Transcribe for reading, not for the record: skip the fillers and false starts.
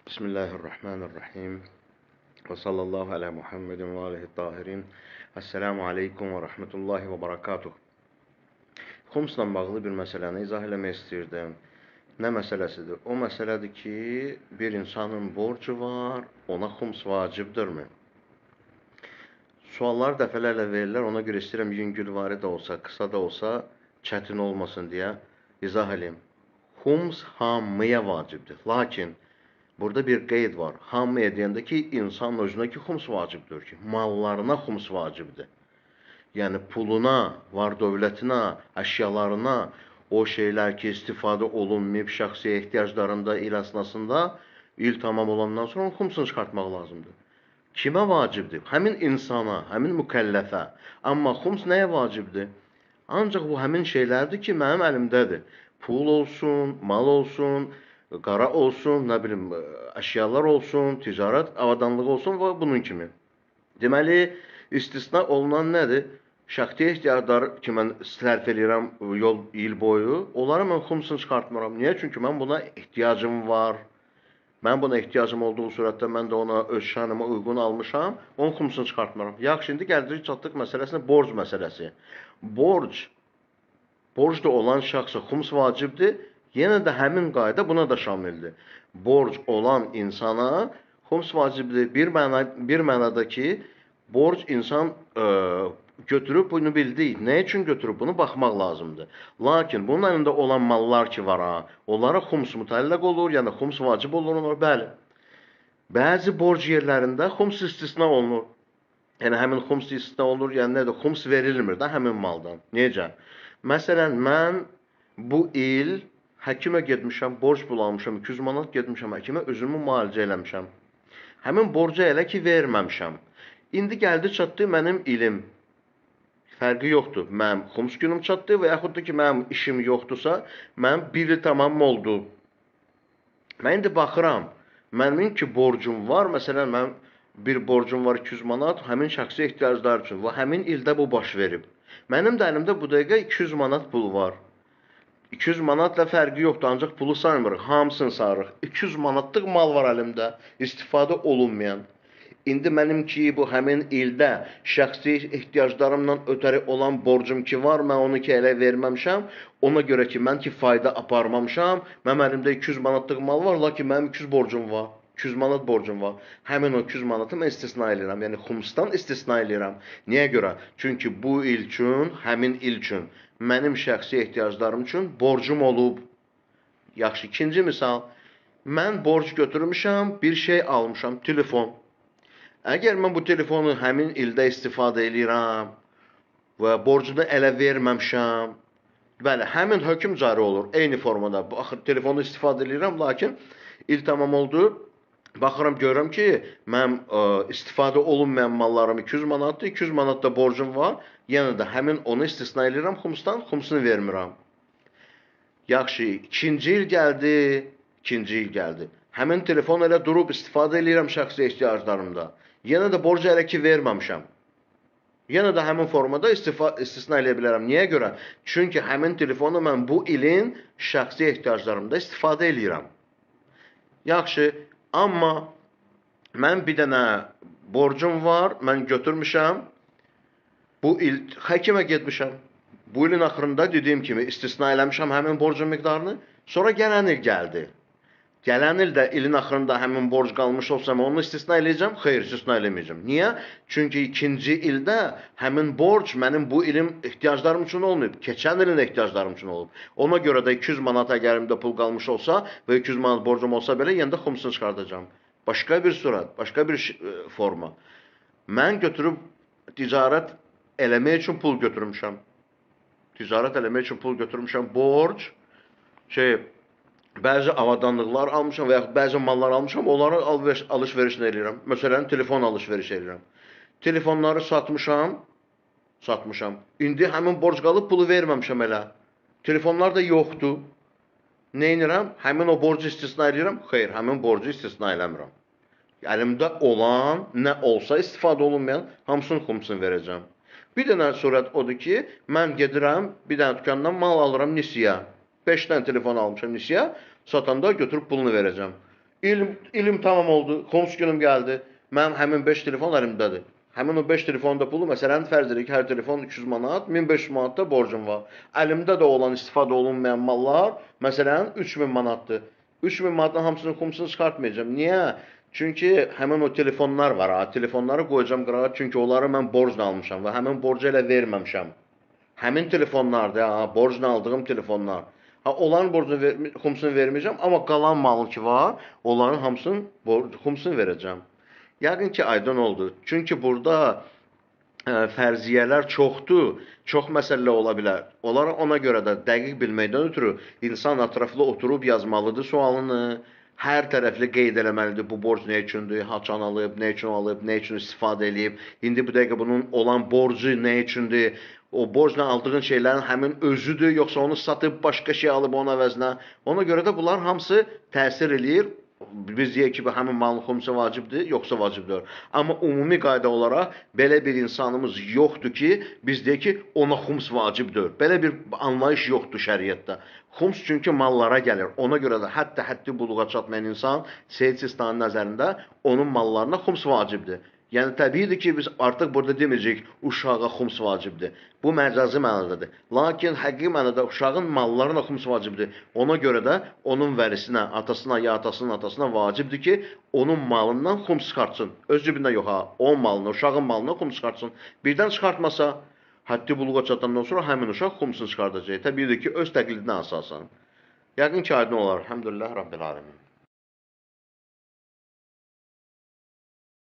Bismillahirrahmanirrahim. Və sallallahu alə Muhammedin və alihi tahirin. Esselamu aleykum və rahmetullahi və barakatuh. Xumsla bağlı bir məsələni izah eləmək istəyirdim. Nə məsələsidir? O məsələdir ki, bir insanın borcu var, ona xums vacibdirmi? Suallar dəfələrlə verirlər, ona görə istəyirəm yüngülvari də olsa, qısa da olsa, çətin olmasın deyə izah eləyim. Xums hamıya vacibdir. Lakin burada bir qeyd var. Hamıya deyəndə ki, insanın özünə ki, xums vacibdir ki, mallarına xums vacibdir. Yəni, puluna, var dövlətinə, əşyalarına, o şeylər ki, istifadə olunmayıb şəxsi ehtiyaclarında il əsnasında, il tamam olandan sonra xumsunu çıxartmaq lazımdır. Kimə vacibdir? Həmin insana, həmin mükəlləfə. Amma xums nəyə vacibdir? Ancaq bu həmin şeylərdir ki, mənim əlimdədir. Pul olsun, mal olsun, qara olsun, nə bilim, əşyalar olsun, ticarət avadanlığı olsun və bunun kimi. Deməli, istisna olunan nədir? Şəxsi ehtiyaclar ki, mən sərf edirəm il boyu, onlara mən xumsunu çıxartmıram. Niyə? Çünki mən buna ehtiyacım var. Mən buna ehtiyacım olduğu surətdə mən də ona öz şanıma uyğun almışam, onun xumsunu çıxartmıram. Yaxşı, indi gəldirik çatdıq məsələsinə, borc məsələsi. Borcda olan şəxsə xums vacibdir, yenə də həmin qayda buna da şamildir. Borc olan insana xums vacibdir. Bir mənada ki, borc insan götürüb bunu bildik. Nə üçün götürüb bunu baxmaq lazımdır. Lakin bunun əlində olan mallar ki var, onlara xums mütəlləq olur, yəni xums vacib olur. Bəli. Bəzi borc yerlərində xums istisna olunur. Yəni həmin xums istisna olur, yəni nədir? Xums verilmir də həmin maldan. Necə? Məsələn, mən bu il həkimə getmişəm, borc bulanmışam, 200 manat getmişəm həkimə, özümü müalicə eləmişəm. Həmin borcu elə ki verməmişəm. İndi gəldi çatdı mənim ilim. Fərqi yoxdur. Mənim xums günüm çatdı və yaxud da ki, mənim işim yoxdursa, mənim bir il tamam oldu. Mən indi baxıram, mənim ki, borcum var, məsələn, mənim bir borcum var 200 manat, həmin şəxsi ehtiyaclar üçün və həmin ildə bu baş verib. Mənim də əlimdə bu dəqiqə 200 manat pul var. 200 manatla fərqi yoxdur, ancaq pulu saymırıq, hamısını sayırıq. 200 manatlıq mal var əlimdə, istifadə olunmayan. İndi mənim ki, bu həmin ildə şəxsi ehtiyaclarımla ötəri olan borcum ki var, mən onu ki elə verməmişəm. Ona görə ki, mən ki fayda aparmamışam, mənim əlimdə 200 manatlıq mal var, lakin mənim 200 borcum var. 200 manat borcum var. Həmin o 200 manatı mən istisna edirəm. Yəni, xumsdan istisna edirəm. Niyə görə? Çünki bu il üçün, həmin il üçün, mənim şəxsi ehtiyaclarım üçün borcum olub. Yaxşı, ikinci misal. Mən borc götürmüşəm, bir şey almışam, telefon. Əgər mən bu telefonu həmin ildə istifadə edirəm və borcunu ələ verməmişəm, bəli, həmin hökm cari olur, eyni formada. Baxın, telefonu istifadə edirəm, lakin il tamam oldu, baxıram, görürəm ki, mən istifadə olunmayan mallarım 200 manatdır, 200 manat da borcum var, yenə də həmin onu istisna edirəm xumsdan, xumsunu vermirəm. Yaxşı, ikinci il gəldi. Həmin telefon elə durub istifadə edirəm şəxsi ehtiyaclarımda. Yenə də borcu elə ki verməmişəm. Yenə də həmin formada istisna edə bilərəm. Niyə görə? Çünki həmin telefonu mən bu ilin şəxsi ehtiyaclarımda istifadə edirəm. Yaxşı, amma mən bir dənə borcum var, mən götürmüşəm. Bu il həkimə getmişəm. Bu ilin axırında dediyim kimi istisna eləmişəm həmin borcun miqdarını. Sonra gələn il gəldi. Gələn ildə ilin axırında həmin borc qalmış olsa, mən onu istisna eləyəcəm? Xeyr, istisna eləməyəcəm. Niyə? Çünki ikinci ildə həmin borc mənim bu ilim ehtiyaclarım üçün olmayıb. Keçən ilin ehtiyaclarım üçün olub. Ona görə də 200 manat əgərimdə pul qalmış olsa və 200 manat borcum olsa belə, yenə də xumsunu çıxardacağım. Başqa bir surət, başqa bir forma. Mən götürüb ticarət eləmək üçün pul götürmüşəm. Borc, bəzi avadanlıqlar almışam və yaxud bəzi mallar almışam, onları alış-verişini edirəm. Məsələn, telefon alış-veriş edirəm. Telefonları satmışam. İndi həmin borc qalıb, pulu verməmişəm elə. Telefonlar da yoxdur. Nə edirəm? Həmin o borcu istisna edirəm? Xeyr, həmin borcu istisna eləmirəm. Əlimdə olan, nə olsa istifadə olunmayan, hamısının xumsunu verəcəm. Bir dənə surət odur ki, mən gedirəm, bir dənə dükandan mal alıram nisiyə. 5 dənə telefon almışam nisiyə, satanda götürüb pulunu verəcəm. İlim tamam oldu. Xums günüm gəldi. Mənim həmin 5 telefon əlimdədir. Həmin o 5 telefonda pulu, məsələn, fərz edirik, hər telefon 200 manat, 1500 manat da borcum var. Əlimdə də olan istifadə olunmayan mallar, məsələn, 3000 manatdır. 3000 manatın hamısının xumsunu çıxartmayacağım. Niyə? Çünki həmin o telefonlar var, ha, telefonları qoyacağım qırağa, çünki onları mən borcla almışam və həmin borcu elə verməmişəm. Həmin telefonlardır, ha, borcla aldığım telefonlar. Ha, onların xumsunu verməyəcəm, amma qalan malım ki var, onların hamısının xumsunu verəcəm. Yəqin ki, aydın oldu. Çünki burada fərziyyələr çoxdur, çox məsələ ola bilər. Onları ona görə də dəqiq bilməkdən ötürü insan ətraflı oturub yazmalıdır sualını, hər tərəfli qeyd eləməlidir. Bu borc nə üçündür, haçan alıb, nə üçün alıb, nə üçün istifadə edib, indi bu dəqiqə bunun olan borcu nə üçündür, o borcla aldığın şeylərin həmin özüdür, yoxsa onu satıb başqa şey alıb onun əvəzinə. Ona görə də bunlar hamısı təsir eləyir. Biz deyək ki, həmin malın xumsu vacibdir, yoxsa vacibdir. Amma ümumi qayda olaraq belə bir insanımız yoxdur ki, biz deyək ki, ona xums vacibdir. Belə bir anlayış yoxdur şəriətdə. Xums çünki mallara gəlir. Ona görə də hətta həddi buluğa çatmayan insan Seyyid Sistanın nəzərində onun mallarına xums vacibdir. Yəni təbiidir ki, biz artıq burada deməyəcəyik uşağa xums vacibdir. Bu məcazi mənadadır. Lakin həqiqi mənada uşağın mallarına xums vacibdir. Ona görə də onun vərisinə, atasına ya atasının atasına vacibdir ki, onun malından xums çıxartsın. Öz cibində yox ha, onun malına, uşağın malına xums çıxartsın. Birdən çıxartmasa, həddi buluğa çatandan sonra həmin uşaq xumsunu çıxardacaq. Təbiidir ki, öz təqlidinə əsasən. Yəqin ki, aydın olar. Elhamdülillah Rabbil Alemin.